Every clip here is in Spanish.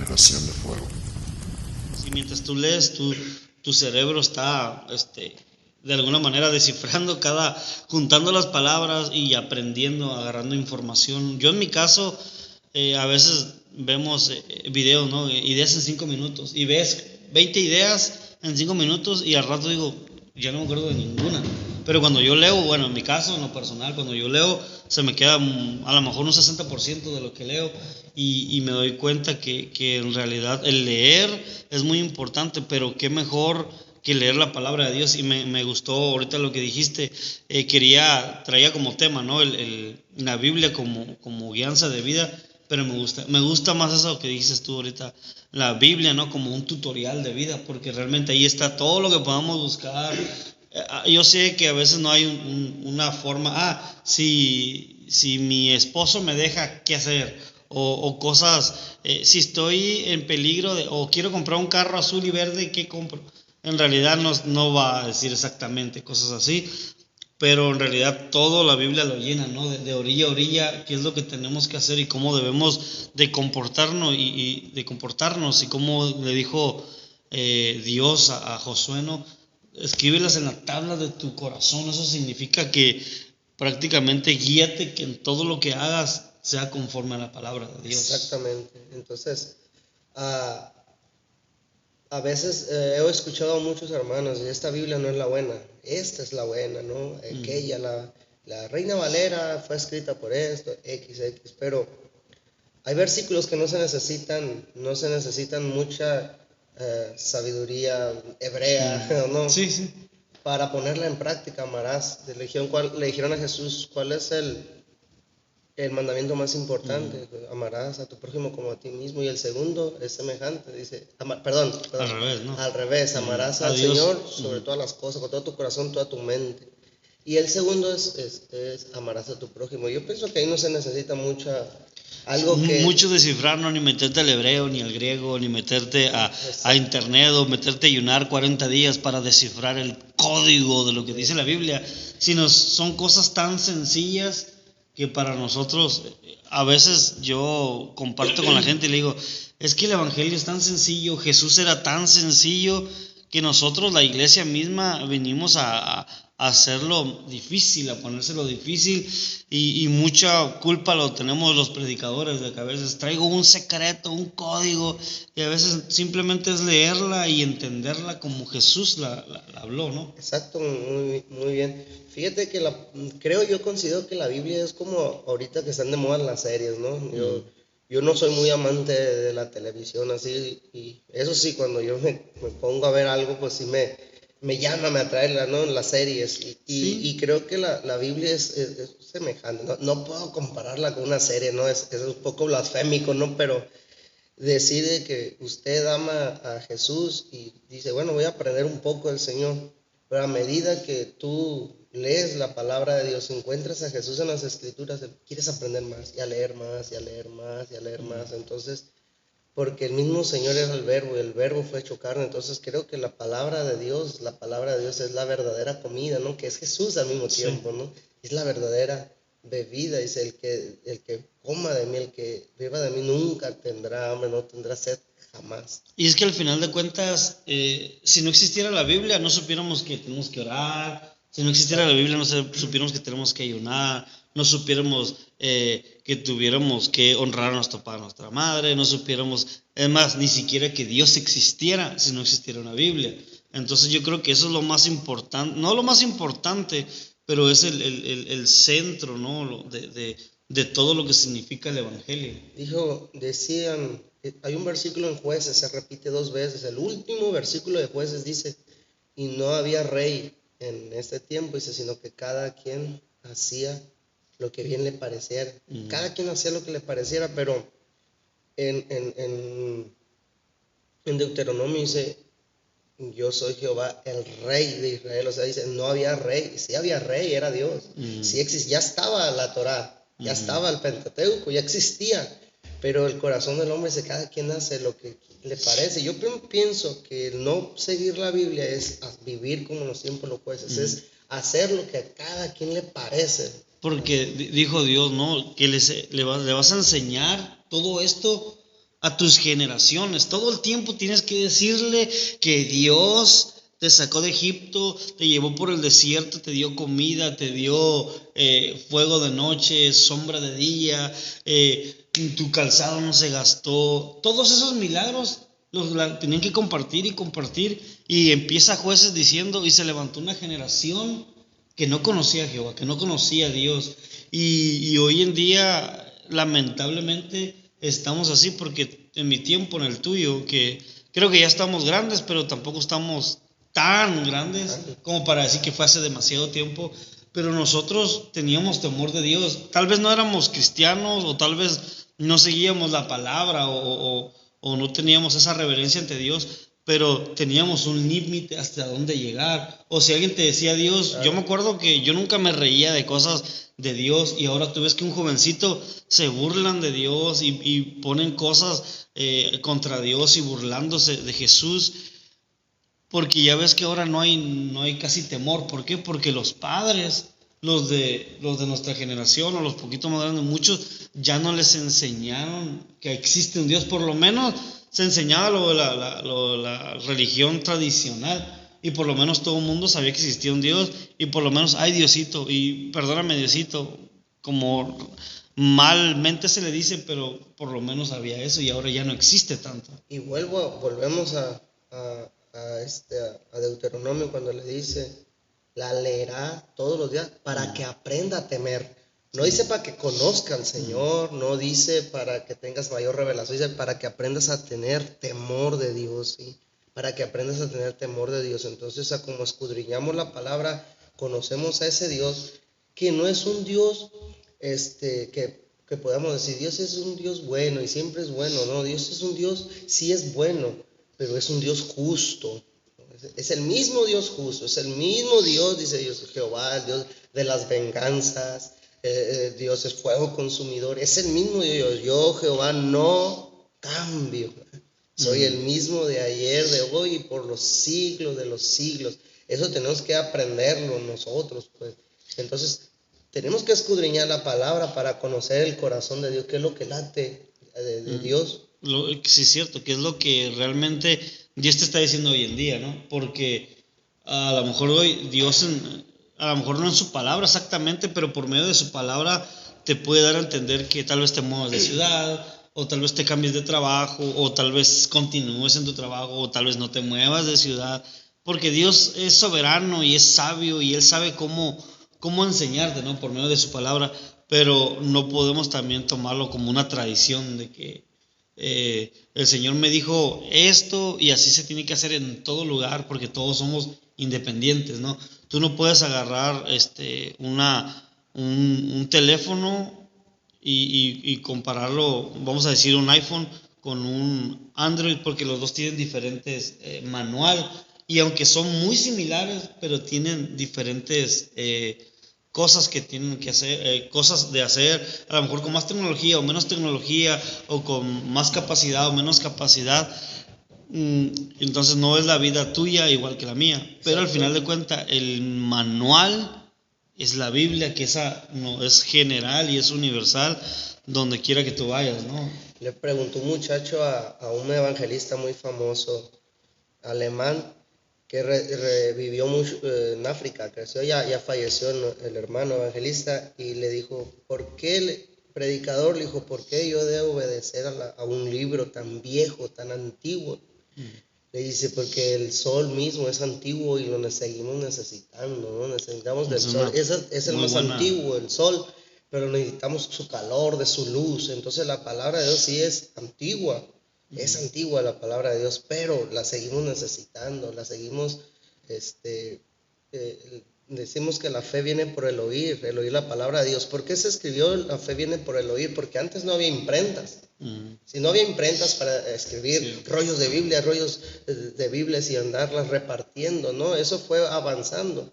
meditación de fuego. Sí, mientras tú lees, tu cerebro está de alguna manera descifrando juntando las palabras y aprendiendo, agarrando información. Yo en mi caso, a veces vemos videos, ¿no? Ideas en 5 minutos, y ves 20 ideas en 5 minutos y al rato digo, ya no me acuerdo de ninguna. Pero cuando yo leo, bueno, en mi caso, en lo personal, cuando yo leo, se me queda a lo mejor un 60% de lo que leo, y me doy cuenta que en realidad el leer es muy importante, pero qué mejor que leer la palabra de Dios. Y me gustó ahorita lo que dijiste. Traía como tema, ¿no? La Biblia como guianza de vida, pero me gusta más eso que dices tú ahorita, la Biblia, ¿no? Como un tutorial de vida, porque realmente ahí está todo lo que podamos buscar. Yo sé que a veces no hay una forma, si mi esposo me deja, ¿qué hacer? O cosas, si estoy en peligro o quiero comprar un carro azul y verde, ¿qué compro? En realidad no va a decir exactamente cosas así, pero en realidad todo la Biblia lo llena, ¿no? De orilla a orilla, qué es lo que tenemos que hacer y cómo debemos de comportarnos y cómo le dijo Dios a Josué, ¿no? Escríbelas en la tabla de tu corazón. Eso significa que prácticamente guíate, que en todo lo que hagas sea conforme a la palabra de Dios. Exactamente. Entonces, a veces he escuchado a muchos hermanos, esta Biblia no es la buena, esta es la buena, ¿no? Aquella, la Reina Valera fue escrita por esto, XX, pero hay versículos que no se necesitan mucha sabiduría hebrea, ¿no? Sí, sí. Para ponerla en práctica. Amarás. Le dijeron a Jesús, ¿cuál es el mandamiento más importante? Amarás a tu prójimo como a ti mismo. Y el segundo es semejante, dice, perdón, Al revés, ¿no? al revés, amarás al Dios. Señor sobre todas las cosas, con todo tu corazón, toda tu mente. Y el segundo es amarás a tu prójimo. Yo pienso que ahí no se necesita mucho descifrar, no, ni meterte al hebreo, ni al griego, ni meterte a internet o meterte a ayunar 40 días para descifrar el código de lo que dice la Biblia, sino son cosas tan sencillas que para nosotros, a veces yo comparto con la gente y le digo, es que el evangelio es tan sencillo, Jesús era tan sencillo, que nosotros, la iglesia misma, venimos a hacerlo difícil, a ponérselo difícil, y mucha culpa lo tenemos los predicadores, de que a veces traigo un secreto, un código, y a veces simplemente es leerla y entenderla como Jesús la habló, ¿no? Exacto, muy, muy bien. Fíjate que considero que la Biblia es como ahorita que están de moda las series, ¿no? Yo no soy muy amante de la televisión así, y eso sí, cuando yo me pongo a ver algo, pues sí me llama, me atrae ¿no? Las series, y creo que la Biblia es semejante. No puedo compararla con una serie, ¿no? Es un poco blasfémico, ¿no? Pero decide que usted ama a Jesús y dice, bueno, voy a aprender un poco del Señor, pero a medida que tú lees la palabra de Dios, encuentras a Jesús en las Escrituras, quieres aprender más, y a leer más, y a leer más, y a leer más. Entonces, porque el mismo Señor era el Verbo, y el Verbo fue hecho carne. Entonces creo que la palabra de Dios es la verdadera comida, ¿no? Que es Jesús al mismo tiempo, ¿no? Es la verdadera bebida. Dice, el que coma de mí, el que beba de mí, nunca tendrá hambre, no tendrá sed jamás. Y es que al final de cuentas, si no existiera la Biblia, no supiéramos que tenemos que orar. Si no existiera la Biblia, no supiéramos que tenemos que ayunar, no supiéramos que tuviéramos que honrar a nuestro padre, a nuestra madre, no supiéramos, es más, ni siquiera que Dios existiera si no existiera una Biblia. Entonces yo creo que eso es lo más importante, no lo más importante, pero es el centro, ¿no? de todo lo que significa el Evangelio. Decían, hay un versículo en Jueces, se repite 2 veces, el último versículo de Jueces dice, y no había rey en este tiempo, dice, sino que cada quien hacía lo que bien le pareciera. Cada quien hacía lo que le pareciera, pero en Deuteronomio dice, yo soy Jehová, el rey de Israel. O sea, dice, no había rey. Sí había rey, era Dios. Sí ya estaba la Torá, ya estaba el Pentateuco, ya existía. Pero el corazón del hombre dice, cada quien hace lo que le parece. Yo pienso que no seguir la Biblia es vivir como los tiempos los jueces, es hacer lo que a cada quien le parece. Porque dijo Dios, ¿no? Que le vas a enseñar todo esto a tus generaciones. Todo el tiempo tienes que decirle que Dios te sacó de Egipto, te llevó por el desierto, te dio comida, te dio fuego de noche, sombra de día, tu calzado no se gastó. Todos esos milagros tenían que compartir y compartir. Y empieza Jueces diciendo, y se levantó una generación que no conocía a Jehová, que no conocía a Dios. Y hoy en día, lamentablemente, estamos así, porque en mi tiempo, en el tuyo, que creo que ya estamos grandes, pero tampoco estamos tan grandes como para decir que fue hace demasiado tiempo, pero nosotros teníamos temor de Dios. Tal vez no éramos cristianos, o tal vez no seguíamos la palabra, o no teníamos esa reverencia ante Dios, pero teníamos un límite hasta dónde llegar. O si alguien te decía Dios, yo me acuerdo que yo nunca me reía de cosas de Dios, y ahora tú ves que un jovencito se burlan de Dios y ponen cosas contra Dios y burlándose de Jesús, porque ya ves que ahora no hay casi temor. ¿Por qué? Porque los padres, los de nuestra generación o los poquitos más grandes, muchos ya no les enseñaron que existe un Dios. Por lo menos se enseñaba la religión tradicional, y por lo menos todo el mundo sabía que existía un Dios, y por lo menos hay Diosito, y perdóname Diosito, como malmente se le dice, pero por lo menos había eso, y ahora ya no existe tanto. Y volvemos a Deuteronomio, cuando le dice, la leerá todos los días para que aprenda a temer. No dice para que conozca al Señor, no dice para que tengas mayor revelación, dice para que aprendas a tener temor de Dios, ¿sí? Para que aprendas a tener temor de Dios. Entonces, como escudriñamos la palabra, conocemos a ese Dios, que no es un Dios que podamos decir, Dios es un Dios bueno y siempre es bueno. No, Dios es un Dios, sí es bueno, pero es un Dios justo. Es el mismo Dios justo, es el mismo Dios, dice Dios, Jehová, el Dios de las venganzas, Dios es fuego consumidor, es el mismo Dios. Yo, Jehová, no cambio, soy el mismo de ayer, de hoy y por los siglos de los siglos. Eso tenemos que aprenderlo nosotros, pues. Entonces, tenemos que escudriñar la palabra para conocer el corazón de Dios, qué es lo que late de Dios. Sí, es cierto, que es lo que realmente Dios te está diciendo hoy en día, ¿no? Porque a lo mejor hoy Dios, a lo mejor no en su palabra exactamente, pero por medio de su palabra te puede dar a entender que tal vez te muevas de ciudad, o tal vez te cambies de trabajo, o tal vez continúes en tu trabajo, o tal vez no te muevas de ciudad, porque Dios es soberano y es sabio, y Él sabe cómo enseñarte, ¿no? Por medio de su palabra, pero no podemos también tomarlo como una tradición de que el Señor me dijo esto y así se tiene que hacer en todo lugar, porque todos somos independientes, ¿no? Tú no puedes agarrar un teléfono y compararlo, vamos a decir un iPhone con un Android, porque los dos tienen diferentes manual, y aunque son muy similares, pero tienen diferentes cosas que tienen que hacer, cosas de hacer, a lo mejor con más tecnología o menos tecnología, o con más capacidad o menos capacidad. Entonces no es la vida tuya igual que la mía, pero al final de cuentas el manual es la Biblia, que esa no es general y es universal donde quiera que tú vayas, ¿no? Le preguntó un muchacho a un evangelista muy famoso alemán que vivió mucho en África, creció, ya falleció el hermano evangelista, y le dijo, ¿por qué el predicador? Le dijo, ¿por qué yo debo obedecer a un libro tan viejo, tan antiguo? Le dice, porque el sol mismo es antiguo y lo seguimos necesitando, ¿no? Necesitamos del sol, es el más antiguo, el sol, pero necesitamos su calor, de su luz. Entonces la palabra de Dios sí es antigua. Es antigua la palabra de Dios, pero la seguimos necesitando, la seguimos, decimos que la fe viene por el oír la palabra de Dios. ¿Por qué se escribió la fe viene por el oír? Porque antes no había imprentas. Si no había imprentas para escribir rollos de Biblias y andarlas repartiendo, ¿no? Eso fue avanzando.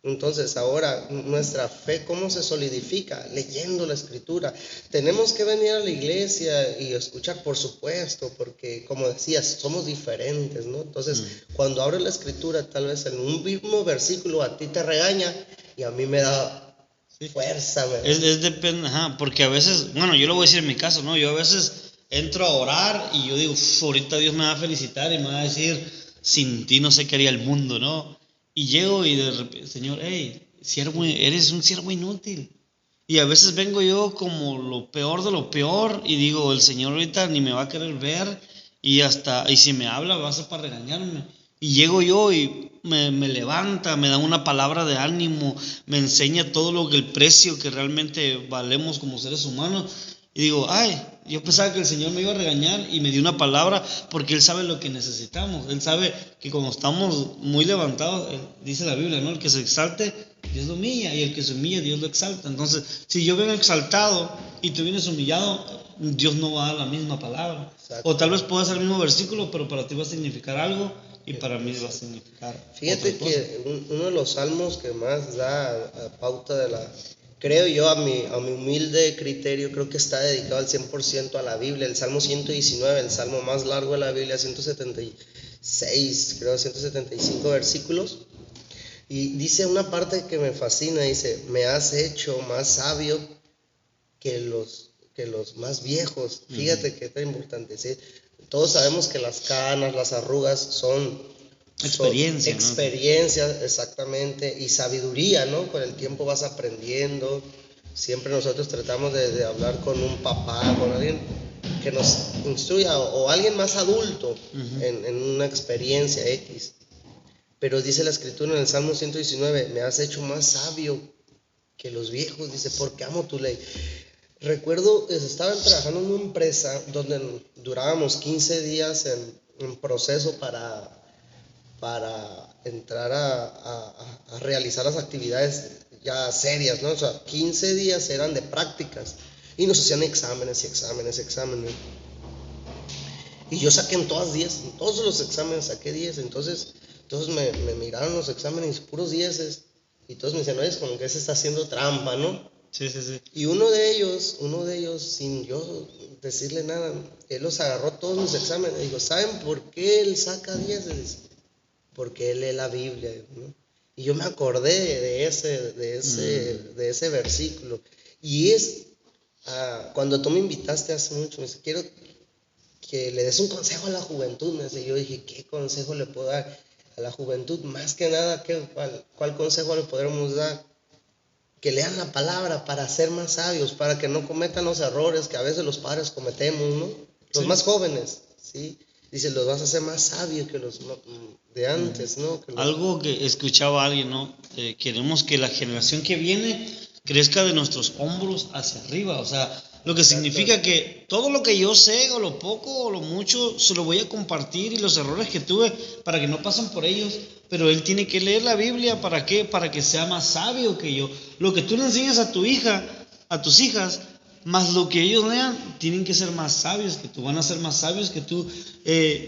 Entonces ahora nuestra fe, ¿cómo se solidifica? Leyendo la escritura. Tenemos que venir a la iglesia y escuchar, por supuesto, porque como decías, somos diferentes, ¿no? Entonces cuando abres la escritura, tal vez en un mismo versículo a ti te regaña y a mí me da fuerza. Depende, porque a veces, bueno, yo lo voy a decir en mi caso, ¿no? Yo a veces entro a orar y yo digo, ahorita Dios me va a felicitar y me va a decir, sin ti no sé qué haría el mundo, ¿no? Y llego y de repente, Señor, hey, eres un siervo inútil. Y a veces vengo yo como lo peor de lo peor y digo, el Señor ahorita ni me va a querer ver y si me habla va a ser para regañarme. Y llego yo y me levanta, me da una palabra de ánimo, me enseña todo el precio que realmente valemos como seres humanos. Y digo, ay, yo pensaba que el Señor me iba a regañar y me dio una palabra porque Él sabe lo que necesitamos. Él sabe que cuando estamos muy levantados, dice la Biblia, ¿no? El que se exalte, Dios lo humilla, y el que se humilla, Dios lo exalta. Entonces, si yo vengo exaltado y tú vienes humillado, Dios no va a dar la misma palabra. Exacto. O tal vez pueda ser el mismo versículo, pero para ti va a significar algo y para mí va a significar Fíjate que uno de los salmos que más da pauta de la... Creo yo, a mi humilde criterio, creo que está dedicado al 100% a la Biblia. El Salmo 119, el salmo más largo de la Biblia, 176, creo 175 versículos. Y dice una parte que me fascina, dice, me has hecho más sabio que los más viejos. Fíjate que es importante, ¿sí? Todos sabemos que las canas, las arrugas son experiencia, ¿no? Exactamente, y sabiduría, ¿no? Con el tiempo vas aprendiendo. Siempre nosotros tratamos de hablar con un papá, con alguien que nos instruya o alguien más adulto en una experiencia X. Pero dice la escritura en el Salmo 119, me has hecho más sabio que los viejos, dice, porque amo tu ley. Recuerdo, estaba trabajando en una empresa donde durábamos 15 días en proceso para entrar a realizar las actividades ya serias, ¿no? O sea, 15 días eran de prácticas y nos hacían exámenes. Y yo saqué en todos los exámenes saqué 10, entonces me miraron los exámenes puros 10 y todos me decían, oye, como que se está haciendo trampa, ¿no? Sí. Y uno de ellos, sin yo decirle nada, él los agarró todos los exámenes y dijo, ¿saben por qué él saca 10? Porque él lee la Biblia, ¿no? Y yo me acordé de ese versículo. Y cuando tú me invitaste hace mucho, me dice, quiero que le des un consejo a la juventud. Me dice, yo dije, ¿qué consejo le puedo dar a la juventud? Más que nada, ¿cuál consejo le podremos dar? Que lean la palabra para ser más sabios, para que no cometan los errores que a veces los padres cometemos, ¿no? Los más jóvenes, ¿sí? Dice, los vas a hacer más sabios que los de antes, ¿no? Algo que escuchaba alguien, ¿no? Queremos que la generación que viene crezca de nuestros hombros hacia arriba, o sea, lo que significa que todo lo que yo sé, o lo poco o lo mucho, se lo voy a compartir, y los errores que tuve, para que no pasen por ellos. Pero él tiene que leer la Biblia, ¿para qué? Para que sea más sabio que yo. Lo que tú le enseñas a tu hija, a tus hijas, más lo que ellos lean, tienen que ser más sabios que tú, van a ser más sabios que tú.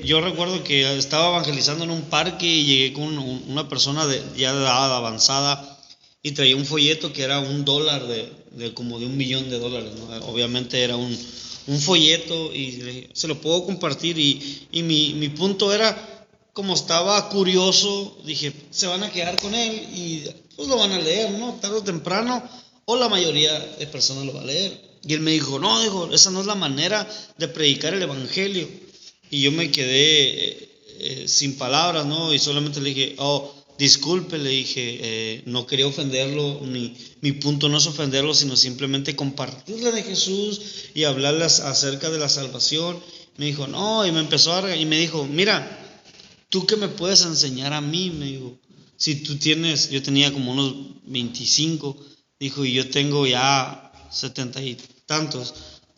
Yo recuerdo que estaba evangelizando en un parque y llegué con una persona ya de edad avanzada y traía un folleto que era $1 como de $1 millón, ¿no? Obviamente era un folleto y se lo puedo compartir, y mi punto era, como estaba curioso, dije, se van a quedar con él y pues lo van a leer, ¿no? Tarde o temprano, o la mayoría de personas lo va a leer. Y él me dijo, no, esa no es la manera de predicar el evangelio. Y yo me quedé sin palabras, ¿no? Y solamente le dije, disculpe, le dije, no quería ofenderlo, mi punto no es ofenderlo, sino simplemente compartirle de Jesús y hablarles acerca de la salvación. Me dijo, no, y me empezó y me dijo, mira, ¿tú qué me puedes enseñar a mí? Me dijo, si tú yo tenía como unos 25, dijo, y yo tengo ya 70 y tantos.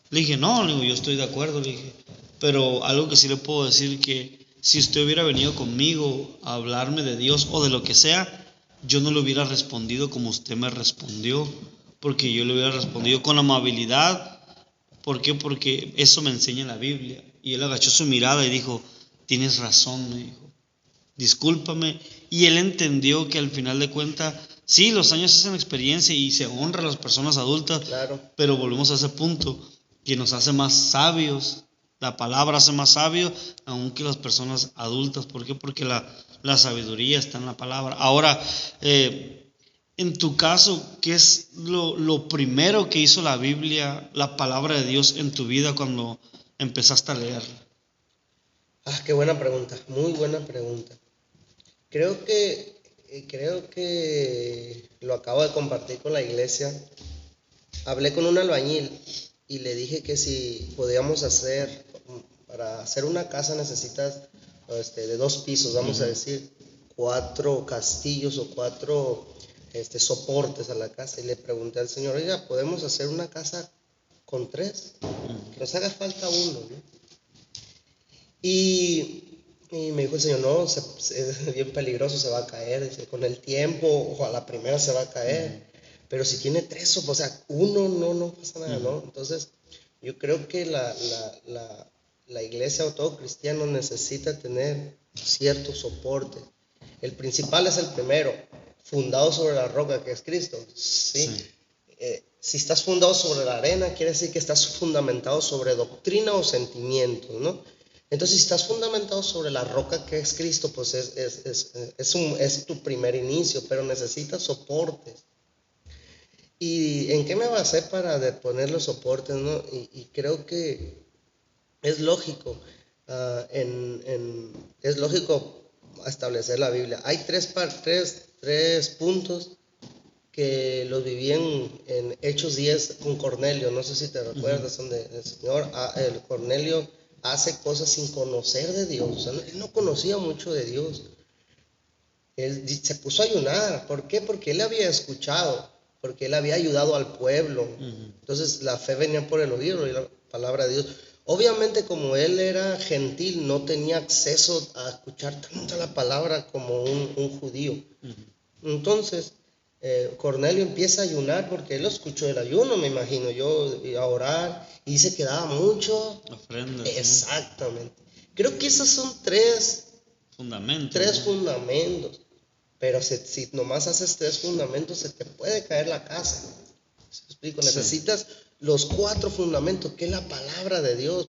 Le dije, no, yo estoy de acuerdo, le dije, pero algo que sí le puedo decir, que si usted hubiera venido conmigo a hablarme de Dios o de lo que sea, yo no le hubiera respondido como usted me respondió, porque yo le hubiera respondido con amabilidad. ¿Por qué? Porque eso me enseña la Biblia. Y él agachó su mirada y dijo, tienes razón, me dijo, discúlpame. Y él entendió que al final de cuentas, sí, los años hacen experiencia y se honra a las personas adultas, claro, pero volvemos a ese punto, que nos hace más sabios. La palabra hace más sabio aún que las personas adultas. ¿Por qué? Porque la sabiduría está en la palabra. Ahora, en tu caso, ¿qué es lo primero que hizo la Biblia, la palabra de Dios en tu vida cuando empezaste a leerla? Qué buena pregunta, muy buena pregunta. Creo que lo acabo de compartir con la iglesia. Hablé con un albañil y le dije que si podíamos para hacer una casa necesitas de 2 pisos, vamos a decir, 4 castillos o 4 soportes a la casa. Y le pregunté al Señor, oiga, ¿podemos hacer una casa con 3? Que nos haga falta uno, ¿no? Y me dijo el Señor, no, es bien peligroso, se va a caer, dice, con el tiempo, o a la primera se va a caer, pero si tiene 3, o sea, uno no pasa nada, ¿no? Entonces, yo creo que la iglesia o todo cristiano necesita tener cierto soporte. El principal es el primero, fundado sobre la roca que es Cristo, ¿sí? Si estás fundado sobre la arena, quiere decir que estás fundamentado sobre doctrina o sentimientos, ¿no? Entonces, si estás fundamentado sobre la roca que es Cristo, pues es tu primer inicio, pero necesitas soportes. ¿Y en qué me basé para poner los soportes, no? Y creo que es lógico, es lógico establecer la Biblia. Hay tres puntos que los viví en Hechos 10 con Cornelio, no sé si te recuerdas, donde el Señor, el Cornelio hace cosas sin conocer de Dios, o sea, él no conocía mucho de Dios. Él se puso a ayunar, ¿por qué? Porque él había escuchado, porque él había ayudado al pueblo. Entonces la fe venía por el oír la palabra de Dios. Obviamente, como él era gentil, no tenía acceso a escuchar tanta la palabra como un judío. Entonces Cornelio empieza a ayunar porque él escuchó el ayuno, me imagino yo, a orar, y dice que daba mucho. Ofrendas. Exactamente. Creo que esos son tres fundamentos. Pero si nomás haces 3 fundamentos, se te puede caer la casa. ¿Se explico? Necesitas los 4 fundamentos, que es la palabra de Dios.